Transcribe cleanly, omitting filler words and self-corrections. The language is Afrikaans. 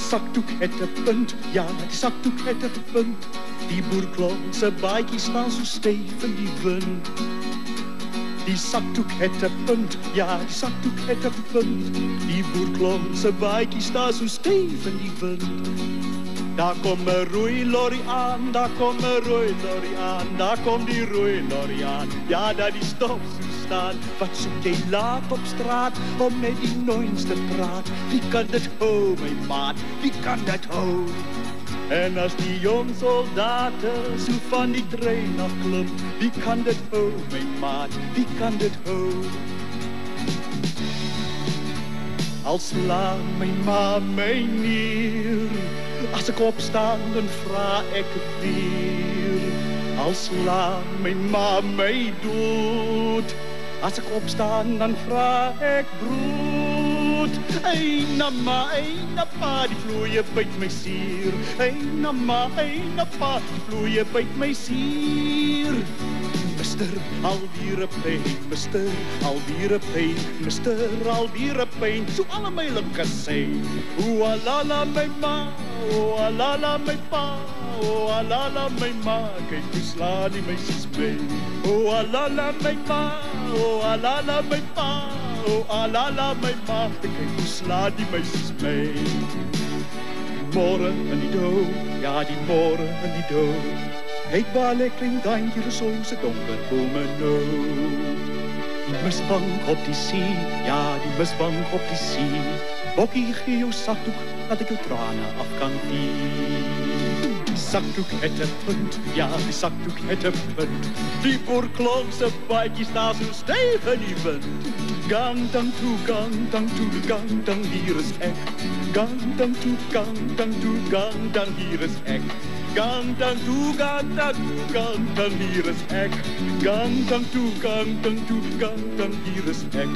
zakdoek het 'n punt, ja, die zakdoek het 'n punt. Die boerklomp se baadjies staan so styf in die wind. Die zakdoek het 'n punt, ja, die zakdoek het 'n punt. Die boerklomp se baadjies staan so styf in die wind. Daar kom 'n rooi lorry aan, daar kom 'n rooi lorry aan, daar kom die rooi lorry aan. Ja, daar die stop so staan. Wat soek jy laat op straat om met die noins te praat? Wie kan dit hou, my maat? Wie kan dit hou? En as die jong soldaten so van die trein afklim, wie kan dit hou, my maat? Wie kan dit hou? Al slaan my ma my neer, as ek opstaan dan vra ek weer. Al slaan my ma my dood, as ek opstaan dan vra ek brood. Eina pa, die vloeie byt my sier. Eina pa, die vloeie byt my sier. Mister, alweer 'n pyn, mister, alweer 'n pyn, mister, alweer 'n pyn, so alle my linke sy. O alala my ma, o alala my pa, o alala my ma, kyk hoe slaan die meisies my. O alala my ma, o alala my pa, o alala my ma, kyk hoe slaan die meisies my. Môre in die dou, ja die môre in die dou. Het waar ek klein daantjie so se donker bome nou. Misbank op die see, ja die misbank op die see. Bokkie gee jou zakdoek, dat ek jou trane af kan vee. Die zakdoek het 'n punt, ja die zakdoek het 'n punt. Die boerklomp se baadjies staan so styf in die wind. Gang dang toe, gang dang toe, gang dang, hier is ek. Gang dang toe, gang dang toe, gang dang, hier is ek. Gang dang toe, gang dang toe, gang dang, hier is ek. Gang dang toe, gang dang toe, gang dang, hier is ek.